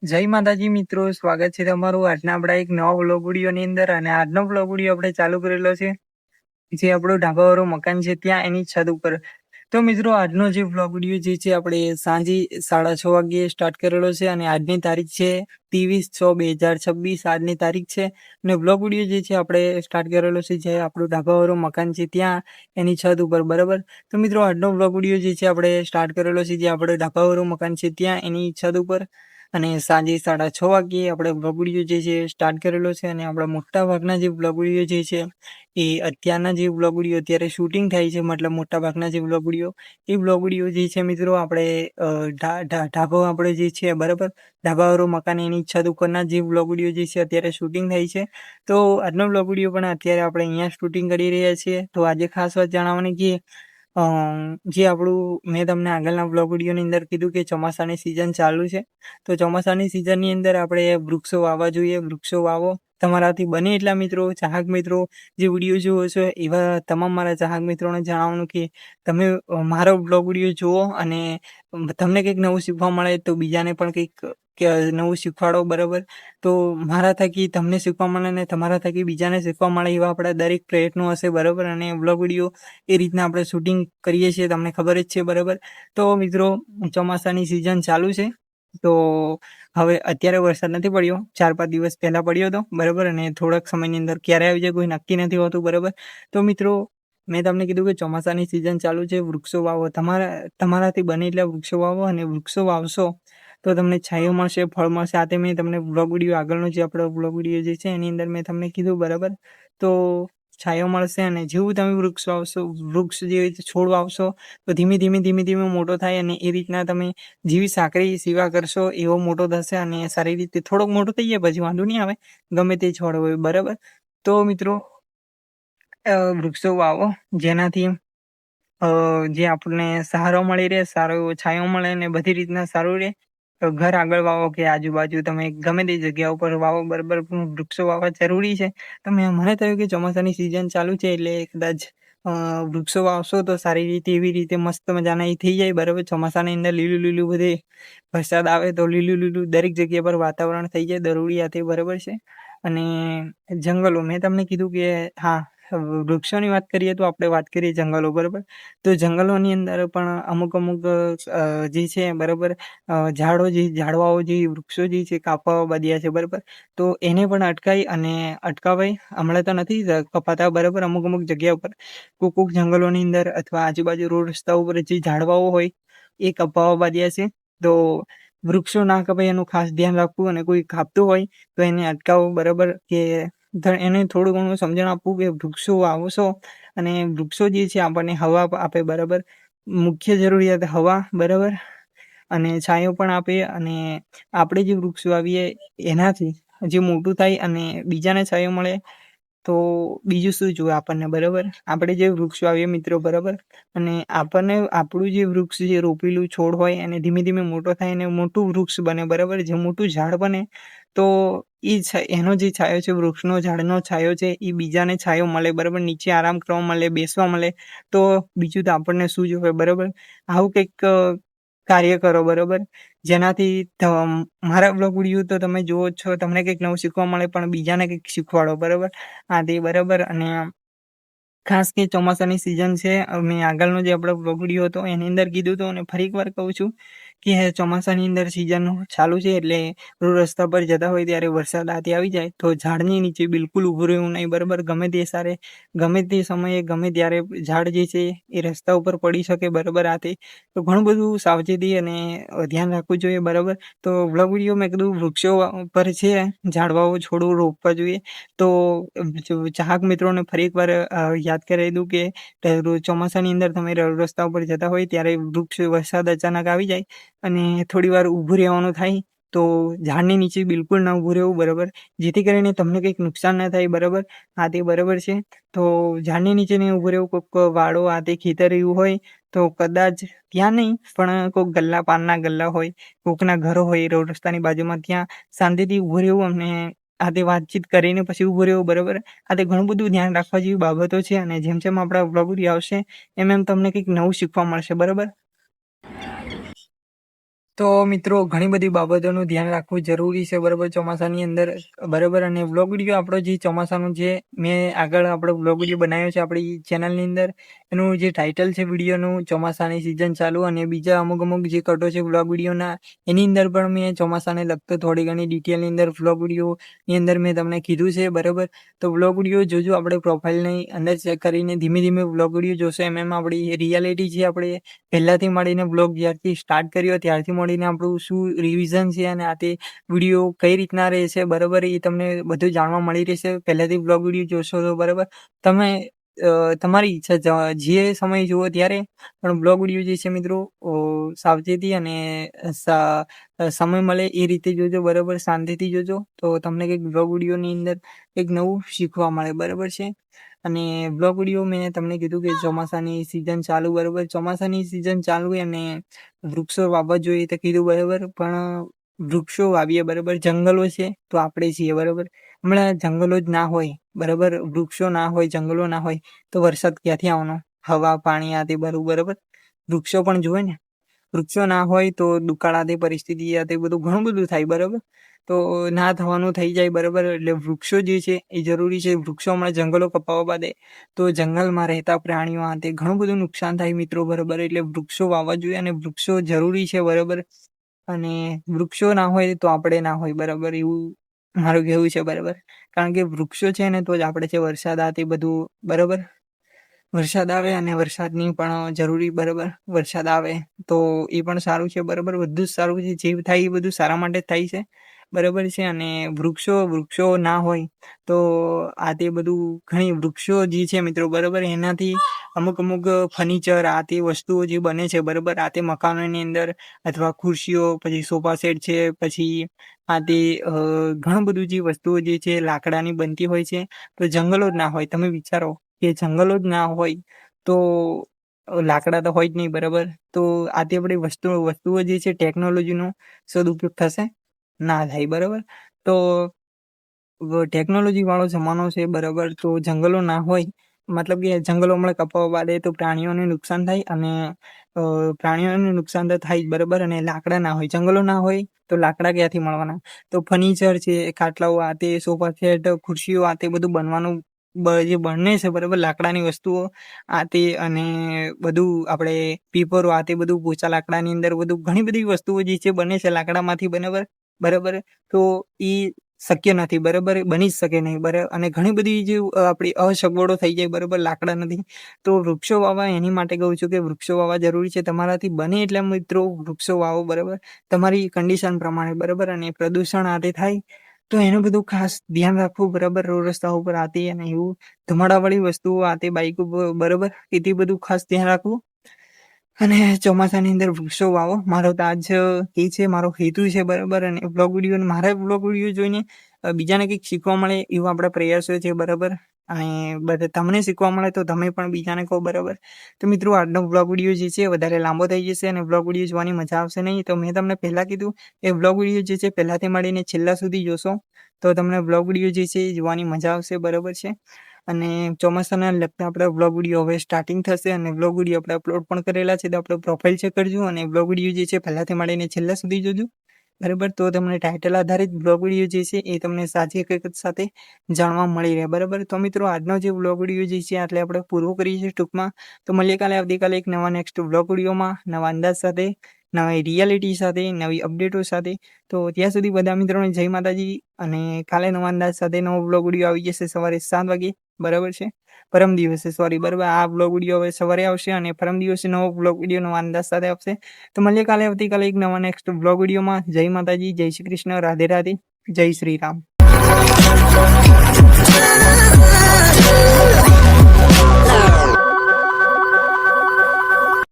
જય માતાજી મિત્રો, સ્વાગત છે તમારું આજના આપણા એક નવા વ્લોગ વિડીયોની અંદર. અને આજનો વ્લોગ વિડીયો આપણે ચાલુ કરેલો છે જે આપણું ઢાબાવાળું મકાન છે ત્યાં એની છત ઉપર. તો મિત્રો આજનો જે વ્લોગ વિડીયો જે છે આપણે સાંજે 6:30 વાગ્યે સ્ટાર્ટ કરેલો છે અને આજની તારીખ છે 23/6/2026 આજની તારીખ છે. અને વ્લોગ વિડીયો જે છે આપણે સ્ટાર્ટ કરેલો છે જે આપણું ઢાબાવાળું મકાન છે ત્યાં એની છત ઉપર, બરાબર. તો મિત્રો આજનો વ્લોગ વિડીયો જે છે આપણે સ્ટાર્ટ કરેલો છે જે આપણે ઢાબાવાળું મકાન છે ત્યાં એની છત ઉપર. અને સાંજે 6:30 વાગ્યે આપણે વ્લોગ વિડીયો જે છે સ્ટાર્ટ કરેલો છે. અને આપણા મોટા ભાગના જે વ્લોગ વિડીયો જે છે એ અત્યારના જે વ્લોગ વિડીયો અત્યારે શૂટિંગ થાય છે, મતલબ મોટા ભાગના જે વ્લોગ વિડીયો એ વ્લોગ વિડીયો જે છે મિત્રો આપણે ઢાબો આપણે જે છે, બરાબર, ઢાબાવાળું મકાન એની છત ઉપરના જે વ્લોગ વિડીયો જે છે અત્યારે શૂટિંગ થાય છે. તો આજનો વ્લોગ વિડીયો પણ અત્યારે આપણે અહીંયા શૂટિંગ કરી રહ્યા છીએ. તો આજે ખાસ વાત જણાવવાની કે જે આપણું મેં તમને આગળના વ્લોગ વિડીયોની અંદર કીધું કે ચોમાસાની સિઝન ચાલુ છે. તો ચોમાસાની સિઝનની અંદર આપણે વૃક્ષો વાવવા જોઈએ. વૃક્ષો વાવો. તમારાથી બને એટલા મિત્રો, ચાહક મિત્રો જે વિડીયો જુઓ છો એવા તમામ મારા ચાહક મિત્રોને જણાવવાનું કે તમે મારો વ્લોગ વિડીયો જુઓ અને તમને કંઈક નવું શીખવા મળે તો બીજાને પણ કંઈક નવું શીખવાડો, બરાબર. તો મારા થકી તમને શીખવા મળે ને તમારા થકી બીજાને શીખવા મળે એવા આપણા દરેક પ્રયત્નો હશે, બરાબર. અને વ્લોગ વિડીયો એ રીતના આપણે શૂટિંગ કરીએ છીએ, તમને ખબર જ છે, બરાબર. તો મિત્રો ચોમાસાની સિઝન ચાલુ છે. તો હવે અત્યારે વરસાદ નથી પડ્યો, 4-5 દિવસ પહેલા પડ્યો હતો, બરાબર. અને થોડાક સમયની અંદર ક્યારે આવી જાય કોઈ નક્કી નથી હોતું, બરાબર. તો મિત્રો મેં તમને કીધું કે ચોમાસાની સિઝન ચાલુ છે, વૃક્ષો વાવો. તમારાથી બને એટલા વૃક્ષો વાવો અને વૃક્ષો વાવશો તો તમને છાંયો મળશે, ફળ મળશે. આ તે મેં તમને વ્લોગ વિડીયો આગળનો જે આપણો વ્લોગ વિડીયો જે છે એની અંદર મેં તમને કીધું, બરાબર. તો છાંયો મળશે અને જેવું તમે વૃક્ષ વાવશો, વૃક્ષ જે છોડ વાવશો તો ધીમે ધીમે મોટો થાય અને એ રીતના તમે જેવી સાંકળી સેવા કરશો એવો મોટો થશે અને સારી રીતે થોડોક મોટો થઈ જાય પછી વાંધો નહીં આવે, ગમે તે છોડ હોય, બરાબર. તો મિત્રો વૃક્ષો વાવો જેનાથી જે આપણને સહારો મળી રહે, સારો એવો છાંયો મળે ને બધી રીતના સારું રહે. તો ઘર આગળ વાવો કે આજુબાજુ તમે ગમે તે જગ્યા ઉપર વાવો, બરાબર. વૃક્ષો વાવવા જરૂરી છે. તમે મને થયું કે ચોમાસાની સિઝન ચાલુ છે એટલે કદાચ વૃક્ષો વાવશો તો સારી રીતે એવી રીતે મસ્ત મજાના એ થઈ જાય, બરાબર. ચોમાસાની અંદર લીલું લીલું બધે વરસાદ આવે તો લીલું લીલું દરેક જગ્યા પર વાતાવરણ થઈ જાય દરોડિયાથી, બરાબર છે. અને જંગલો મેં તમને કીધું કે હા, વૃક્ષોની વાત કરીએ તો આપણે વાત કરીએ જંગલો, બરાબર. તો જંગલોની અંદર પણ અમુક જે છે, બરાબર, ઝાડવાઓ જે વૃક્ષો જે છે કાપવા બાંધ્યા છે, બરાબર. તો એને પણ અટકાવાય. હમણાં તો નથી કપાતા, બરાબર. અમુક જગ્યા ઉપર કોક જંગલોની અંદર અથવા આજુબાજુ રોડ રસ્તા ઉપર જે ઝાડવાઓ હોય એ કપાવવા બાંધ્યા છે. તો વૃક્ષો ના કપાય એનું ખાસ ધ્યાન રાખવું અને કોઈ કાપતું હોય તો એને અટકાવવું, બરાબર. કે એને થોડું ઘણું સમજણ આપવું કે વૃક્ષો વાવશો અને વૃક્ષો જે છે આપણને હવા આપે, બરાબર. મુખ્ય જરૂરિયાત હવા, બરાબર. અને છાંયો પણ આપે. અને આપણે જે વૃક્ષ વાવીએ એનાથી જે મોટું થાય અને બીજાને છાંયો મળે તો બીજું શું જોઈએ આપણને, બરાબર. આપણે જે વૃક્ષ વાવીએ મિત્રો, બરાબર. અને આપણને આપણું જે વૃક્ષ જે રોપેલું છોડ હોય એને ધીમે મોટો થાય અને મોટું વૃક્ષ બને, બરાબર. જે મોટું ઝાડ બને તો એનો જે છાંયો છે, વૃક્ષનો ઝાડનો છાંયો છે એ બીજાને છાંયો મળે, બરાબર. નીચે આરામ કરવા મળે, બેસવા મળે. તો બીજું તો આપણને શું જોઈએ, બરાબર. આવું કંઈક કાર્ય કરો, બરાબર. જેનાથી મારા બ્લોગ વિડીયો તો તમે જુઓ જ છો, તમને કંઈક નવું શીખવા મળે પણ બીજાને કંઈક શીખવાડો, બરાબર. આ તે બરાબર. અને ખાસ કે ચોમાસાની સિઝન છે. મેં આગળનો જે આપણો વ્લોગ વિડીયો હતો એની અંદર કીધું હતું અને ફરી એકવાર કહું છું કે ચોમાસાની અંદર સિઝન ચાલુ છે એટલે રોડ રસ્તા પર જતા હોય ત્યારે વરસાદ આથી આવી જાય તો ઝાડની નીચે બિલકુલ ઊભું રહેવું નહીં, બરાબર. ગમે તે સમયે ગમે ત્યારે ઝાડ જે છે એ રસ્તા ઉપર પડી શકે, બરાબર. તો ઘણું બધું સાવચેતી અને ધ્યાન રાખવું જોઈએ, બરાબર. તો વ્લોગ વિડીયો મેં કીધું વૃક્ષો પર છે, ઝાડવાઓ છોડવું રોપવા જોઈએ. તો ચાહક મિત્રોને ફરી એકવાર યાદ કરાવી દઉં કે ચોમાસાની અંદર તમે રસ્તા ઉપર જતા હોય ત્યારે વરસાદ અચાનક આવી જાય અને થોડી વાર ઊભું રહેવાનું થાય તો ઝાડની નીચે બિલકુલ ના ઊભું રહેવું, બરાબર. જેથી કરીને તમને કંઈક નુકસાન ના થાય, બરાબર. આ તે બરાબર છે. તો ઝાડની નીચે નહીં ઊભું રહેવું. કોઈક વાડો આ તે ખેતર એવું હોય તો કદાચ ત્યાં નહીં પણ કોઈક પાનના ગલ્લા હોય, કોઈકના ઘરો હોય રોડ રસ્તાની બાજુમાં, ત્યાં શાંતિથી ઊભું રહેવું અને આ તે વાતચીત કરીને પછી ઊભું રહેવું, બરાબર. આ તે ઘણું બધું ધ્યાન રાખવા જેવી બાબતો છે. અને જેમ જેમ આપણા વ્લોગ વિડીયો આવશે એમ તમને કંઈક નવું શીખવા મળશે, બરાબર. તો મિત્રો ઘણી બધી બાબતોનું ધ્યાન રાખવું જરૂરી છે બરાબર ચોમાસાની અંદર બરાબર. અને વ્લોગ વિડીયો આપણો જે ચોમાસાનું જે મેં આગળ આપણો વ્લોગ વિડીયો બનાવ્યો છે આપણી ચેનલની અંદર, એનું જે ટાઇટલ છે વિડીયોનું ચોમાસાની સિઝન ચાલુ, અને બીજા અમુક જે કટો છે વ્લોગ વિડીયોના એની અંદર પણ મેં ચોમાસાને લગતો થોડી ઘણી ડિટેલની અંદર વ્લોગ વિડીયોની અંદર મેં તમને કીધું છે બરાબર. તો વ્લોગ વિડીયો જોજો આપણે પ્રોફાઇલની અંદર ચેક કરીને ધીમે ધીમે વ્લોગ વિડીયો જોશો એમ આપણી રિયાલિટી છે. આપણે પહેલાંથી મળીને વ્લોગ જ્યારથી સ્ટાર્ટ કર્યો ત્યારથી મળીને આપણું શું રિવિઝન છે અને આ તે વિડીયો કઈ રીતના રહેશે બરાબર, એ તમને બધું જાણવા મળી રહેશે પહેલાંથી વ્લોગ વિડીયો જોશો તો બરાબર. તમે તમારી ઈચ્છા જે સમય જુઓ ત્યારે પણ વ્લોગ વિડીયો જે છે મિત્રો સાવચેતી અને સમય મળે એ રીતે જોજો બરાબર, શાંતિથી જોજો તો તમને કંઈક વ્લોગ વિડીયોની અંદર કંઈક નવું શીખવા મળે બરાબર છે. અને વ્લોગ વિડીયો મેં તમને કીધું કે ચોમાસાની સિઝન ચાલુ બરાબર, ચોમાસાની સિઝન ચાલુ અને વૃક્ષો વાવવા જોઈએ તો કીધું બરાબર, પણ વૃક્ષો વાવીએ બરાબર, જંગલો છે તો આપણે છીએ બરાબર. હમણાં જંગલો જ ના હોય બરાબર, વૃક્ષો ના હોય, જંગલો ના હોય તો વરસાદ ક્યાંથી આવવાનો? હવા પાણી આ તે બરાબર, વૃક્ષો પણ જોવે ને. વૃક્ષો ના હોય તો દુકાળ આ તે પરિસ્થિતિ આ તે બધું ઘણું બધું થાય બરાબર. તો ના થવાનું થઈ જાય બરાબર. એટલે વૃક્ષો જે છે એ જરૂરી છે. વૃક્ષો હમણાં જંગલો કપાવવા બાદે તો જંગલમાં રહેતા પ્રાણીઓ આ તે ઘણું બધું નુકસાન થાય મિત્રો બરાબર. એટલે વૃક્ષો વાવવા જોઈએ અને વૃક્ષો જરૂરી છે બરાબર. અને વૃક્ષો ના હોય તો આપણે ના હોય બરાબર, એવું મારું કહેવું છે બરાબર. કારણ કે વૃક્ષો છે ને તો જ આપણે છે વરસાદ આ તે બધું બરાબર. વરસાદ આવે અને વરસાદની પણ જરૂરી બરાબર, વરસાદ આવે તો એ પણ સારું છે બરાબર, બધું જ સારું છે. જે થાય એ બધું સારા માટે જ થાય છે બરાબર છે. અને વૃક્ષો ના હોય તો આ તે બધું ઘણી વૃક્ષો જે છે મિત્રો બરાબર, એનાથી અમુક ફર્નિચર આ તે વસ્તુઓ જે બને છે બરાબર, આ તે મકાનોની અંદર અથવા ખુરશીઓ, પછી સોફા સેટ છે, પછી આ તે ઘણું બધું જે વસ્તુઓ જે છે લાકડાની બનતી હોય છે. તો જંગલો જ ના હોય, તમે વિચારો કે જંગલો જ ના હોય તો લાકડા તો હોય જ નહીં બરાબર. તો આ તે બધી વસ્તુઓ જે છે ટેકનોલોજીનો સદુપયોગ થશે? ના થાય બરાબર. તો ટેકનોલોજી વાળો જમાનો છે બરાબર, તો જંગલો ના હોય મતલબ કે જંગલો હમણાં કપાવવા બાદે તો પ્રાણીઓને નુકસાન થાય, અને પ્રાણીઓને નુકસાન તો થાય જ બરાબર. અને લાકડા ના હોય, જંગલો ના હોય તો લાકડા ક્યાંથી મળવાના? તો ફર્નિચર છે, ખાટલાઓ આ તે, સોફા સેટ, ખુરશીઓ આ તે બધું બનવાનું જે બને છે બરાબર, લાકડાની વસ્તુઓ આ તે, અને બધું આપણે પીપરો આ તે બધું પોચા લાકડાની અંદર બધું ઘણી બધી વસ્તુઓ જે છે બને છે લાકડામાંથી બરાબર. તો એ શક્ય નથી બરાબર, બની જ શકે નહીં બરાબર. અને ઘણી બધી જે આપણી અસગવડો થઈ જાય બરાબર, લાકડા નથી. તો વૃક્ષો વાવવા એની માટે કહું છું કે વૃક્ષો વાવવા જરૂરી છે. તમારાથી બને એટલે મિત્રો વૃક્ષો વાવો બરાબર, તમારી કન્ડિશન પ્રમાણે બરાબર. અને પ્રદૂષણ આ તે થાય તો એનું બધું ખાસ ધ્યાન રાખવું બરાબર, રોડ રસ્તા ઉપર આતી અને એવું ધુમાડાવાળી વસ્તુઓ આ તે બાઇક ઉપર બરાબર, એથી બધું ખાસ ધ્યાન રાખવું. અને ચોમાસાની અંદર વૃક્ષો વાવો, મારો તો આજ એ છે, મારો હેતુ છે બરાબર. અને વ્લોગ વિડીયો, મારા વ્લોગ વિડીયો જોઈને બીજાને કંઈક શીખવા મળે એવા આપણા પ્રયાસો છે બરાબર. અને તમને શીખવા મળે તો તમે પણ બીજાને કહો બરાબર. તો મિત્રો આજનો વ્લોગ વિડીયો જે છે વધારે લાંબો થઈ જશે અને વ્લોગ વિડીયો જોવાની મજા આવશે નહીં. તો મેં તમને પહેલાં કીધું એ વ્લોગ વિડીયો જે છે પહેલાંથી મળીને છેલ્લા સુધી જોશો તો તમને વ્લોગ વિડીયો જે છે એ જોવાની મજા આવશે બરાબર છે. અને ચોમાસાના લગતા આપણા વ્લોગ વિડીયો હવે સ્ટાર્ટિંગ થશે, અને વ્લોગ વિડીયો આપણે અપલોડ પણ કરેલા છે, તો આપણે પ્રોફાઇલ ચેક કરજો અને વ્લોગ વિડીયો જે છે પહેલાંથી મળીને છેલ્લા સુધી જોજો બરાબર. તો તમને ટાઇટલ આધારિત વ્લોગ વિડીયો જે છે એ તમને સાચી હકીકત સાથે જાણવા મળી રહે બરાબર. તો મિત્રો આજનો જે વ્લોગ વિડીયો જે છે એટલે આપણે પૂરો કરીએ છીએ ટૂંકમાં. તો મળીએ આવતીકાલે એક નવા નેક્સ્ટ વ્લોગ વિડીયોમાં, નવા અંદાજ સાથે, નવી રિયાલિટી સાથે, નવી અપડેટો સાથે. તો ત્યાં સુધી બધા મિત્રોને જય માતાજી. અને કાલે નવા અંદાજ સાથે નવો વ્લોગ વિડીયો આવી જશે સવારે 7 વાગે બરાબર છે. પરમ દિવસે બરાબર, આ વ્લોગ વિડીયો હવે સવારે આવશે અને પરમ દિવસે નવો વ્લોગ વિડીયો નવા અંદાજ સાથે આવશે. તો મળીએ આવતીકાલે એક નવા નેક્સ્ટ વ્લોગ વિડીયોમાં. જય માતાજી, જય શ્રી કૃષ્ણ, રાધે રાધે, જય શ્રી રામ.